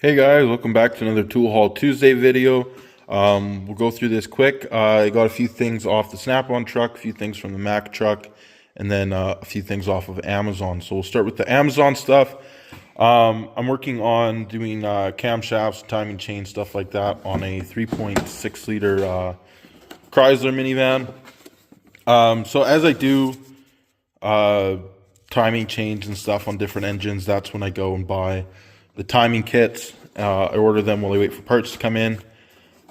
Hey guys, welcome back to another Tool Haul Tuesday video. We'll go through this quick. I got a few things off the Snap-on truck, a few things from the Mac truck, and then a few things off of Amazon. So we'll start with the Amazon stuff. I'm working on doing camshafts, timing chain, stuff like that on a 3.6 liter Chrysler minivan. So as I do timing chains and stuff on different engines, that's when I go and buy the timing kits. I order them while I wait for parts to come in.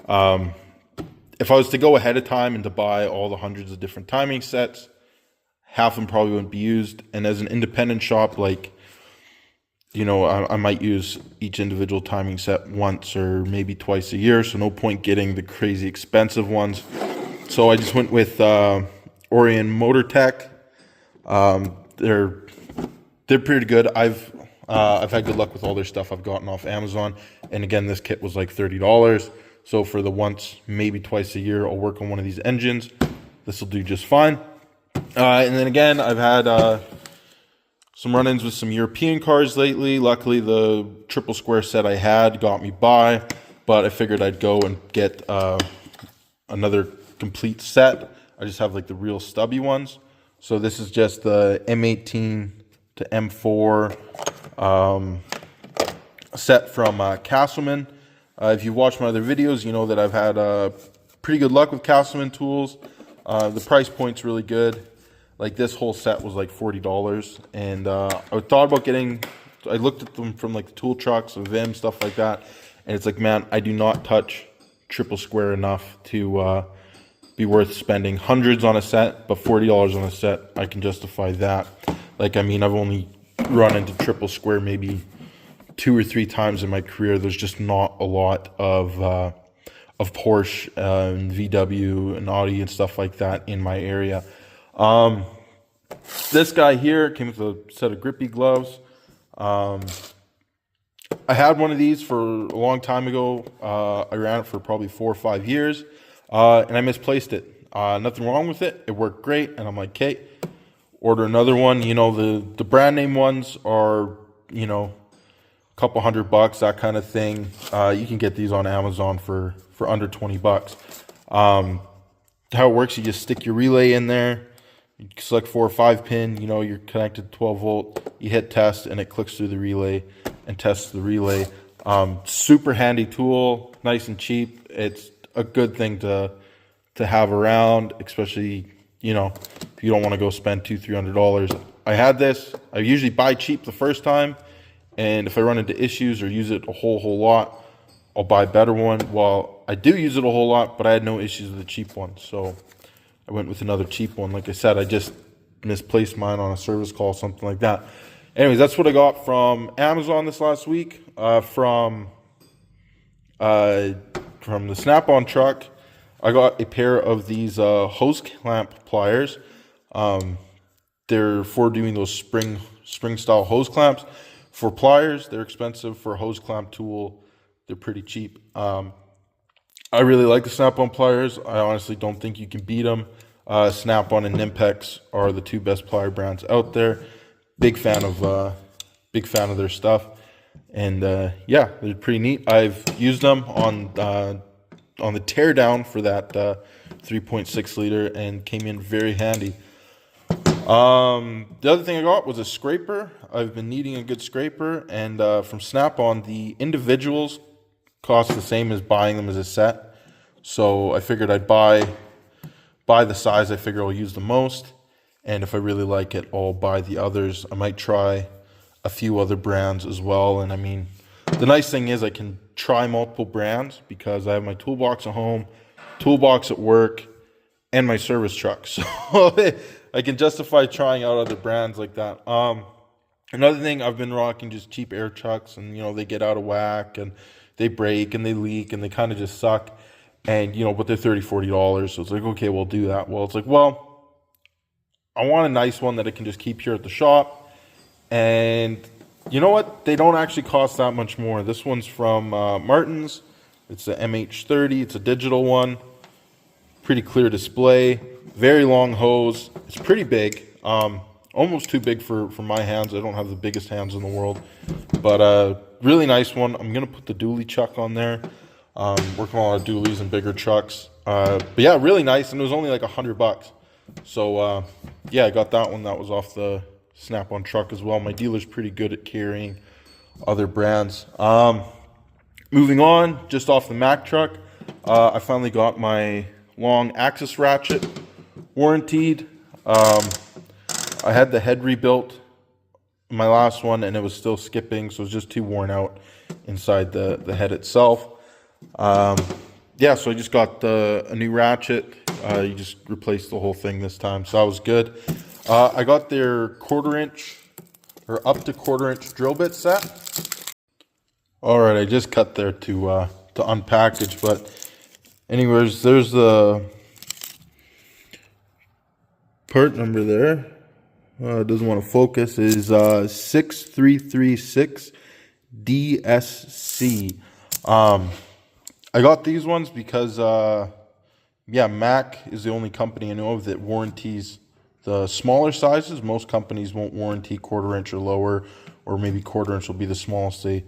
If I was to go ahead of time and to buy all the hundreds of different timing sets, half of them probably wouldn't be used. And as an independent shop, like, you know, I might use each individual timing set once or maybe twice a year. So no point getting the crazy expensive ones. So I just went with Orion Motor Tech. They're pretty good. I've had good luck with all their stuff I've gotten off Amazon. And again, this kit was like $30. So for the once, maybe twice a year, I'll work on one of these engines. This will do just fine. And then again, I've had some run-ins with some European cars lately. Luckily, the triple square set I had got me by, but I figured I'd go and get another complete set. I just have like the real stubby ones. So this is just the M18 to M4 set from Castleman. If you've watched my other videos, you know that I've had pretty good luck with Castleman tools. The price point's really good. Like this whole set was like $40, and I thought about getting. I looked at them from like the tool trucks and Vim, stuff like that, and it's like, man, I do not touch triple square enough to be worth spending hundreds on a set, but $40 on a set, I can justify that. Like, I mean, I've only run into triple square maybe 2 or 3 times in my career. There's just not a lot of Porsche and VW and Audi and stuff like that in my area. This guy here came with a set of grippy gloves. I had one of these for a long time ago. I ran it for probably 4 or 5 years, and I misplaced it. Nothing wrong with it. It worked great, and I'm like, okay, order another one. You know, the brand name ones are, you know, a couple $100, that kind of thing. You can get these on Amazon for under $20. How it works, you just stick your relay in there, you select 4 or 5 pin, you know, you're connected to 12 volt, you hit test, and it clicks through the relay and tests the relay. Super handy tool, nice and cheap. It's a good thing to have around, especially, you know, if you don't want to go spend $200-300. I had this. I usually buy cheap the first time, and if I run into issues or use it a whole lot, I'll buy a better one. Well, I do use it a whole lot, but I had no issues with the cheap one, so I went with another cheap one. Like I said, I just misplaced mine on a service call, something like that. Anyways, that's what I got from Amazon this last week. From the Snap-on truck, I got a pair of these hose clamp pliers. They're for doing those spring style hose clamps. For pliers, they're expensive. For a hose clamp tool, they're pretty cheap. I really like the Snap-on pliers. I honestly don't think you can beat them. Snap-on and Nimpex are the 2 best plier brands out there. Big fan of their stuff, and yeah, they're pretty neat. I've used them on the teardown for that 3.6 liter and came in very handy. The other thing I got was a scraper. I've been needing a good scraper, and from Snap-on, the individuals cost the same as buying them as a set. So I figured I'd buy the size I figure I'll use the most, and if I really like it, I'll buy the others. I might try a few other brands as well. And I mean, the nice thing is I can try multiple brands because I have my toolbox at home, toolbox at work, and my service truck. So I can justify trying out other brands like that. Another thing, I've been rocking just cheap air trucks, and, you know, they get out of whack and they break and they leak and they kind of just suck. And, you know, but they're $30-40. So it's like, okay, we'll do that. Well, it's like, well, I want a nice one that I can just keep here at the shop. And you know what? They don't actually cost that much more. This one's from Martin's. It's the MH30. It's a digital one. Pretty clear display. Very long hose. It's pretty big. Almost too big for my hands. I don't have the biggest hands in the world. But really nice one. I'm going to put the dually chuck on there. Working on a lot of dualies and bigger trucks. But yeah, really nice, and it was only like $100. So yeah, I got that one. That was off the Snap-on truck as well. My dealer's pretty good at carrying other brands. Moving on, just off the Mack truck, I finally got my long axis ratchet warranted. I had the head rebuilt in my last one, and it was still skipping, so it was just too worn out inside the head itself. Yeah, so I just got a new ratchet. You just replaced the whole thing this time, so that was good. I got their 1/4 inch or up to 1/4 inch drill bit set. All right, I just cut there to unpackage, but anyways, there's the part number there. It doesn't want to focus. Is 6336 DSC. I got these ones because yeah, Mack is the only company I know of that warranties the smaller sizes. Most companies won't warranty 1/4 inch or lower, or maybe 1/4 inch will be the smallest they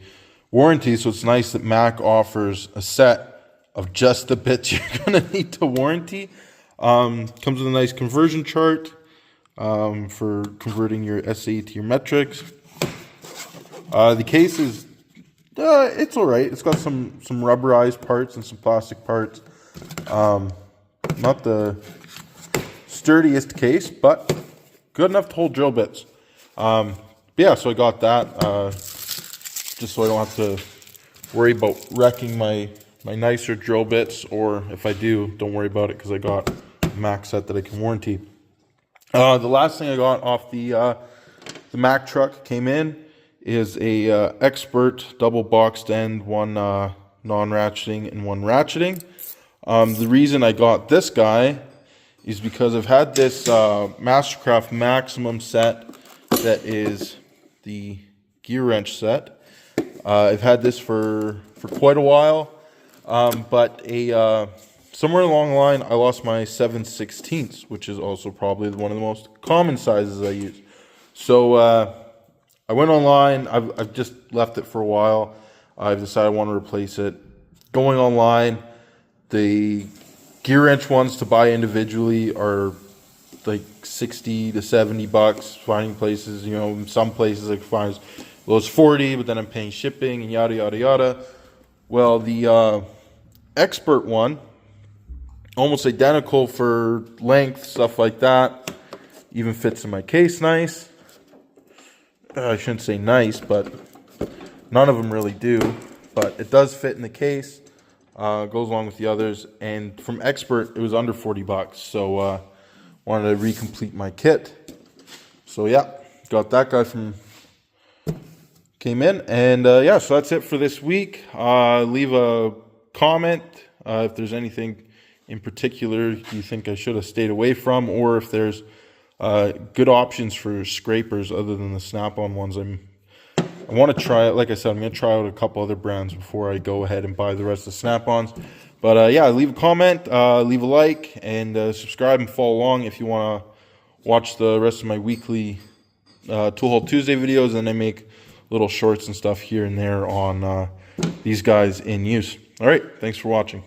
warranty. So it's nice that Mack offers a set of just the bits you're gonna need to warranty. Comes with a nice conversion chart for converting your SAE to your metrics. The case is it's all right. It's got some rubberized parts and some plastic parts. Not the sturdiest case, but good enough to hold drill bits. Yeah, so I got that just so I don't have to worry about wrecking my nicer drill bits, or if I do, don't worry about it because I got a Mack set that I can warranty. The last thing I got off the Mack truck came in is a Expert double boxed end, one non-ratcheting and one ratcheting. The reason I got this guy is because I've had this Mastercraft Maximum set that is the gear wrench set. I've had this for quite a while, but somewhere along the line I lost my 7/16, which is also probably one of the most common sizes I use. So I went online. I've just left it for a while. I've decided I want to replace it. Going online, the gear wrench ones to buy individually are like $60 to $70. Finding places, you know, in some places I can find as low as $40, but then I'm paying shipping and yada yada yada. Well, the Expert one, almost identical for length, stuff like that. Even fits in my case nice. I shouldn't say nice, but none of them really do. But it does fit in the case. Goes along with the others. And from Expert, it was under $40. So wanted to recomplete my kit. So yeah, got that guy came in. And yeah, so that's it for this week. Leave a comment if there's anything in particular you think I should have stayed away from, or if there's good options for scrapers other than the Snap-on ones. I want to try it. Like I said, I'm going to try out a couple other brands before I go ahead and buy the rest of the Snap-ons. But yeah, leave a comment, leave a like, and subscribe and follow along if you want to watch the rest of my weekly Tool Haul Tuesday videos. And I make little shorts and stuff here and there on these guys in use. All right, thanks for watching.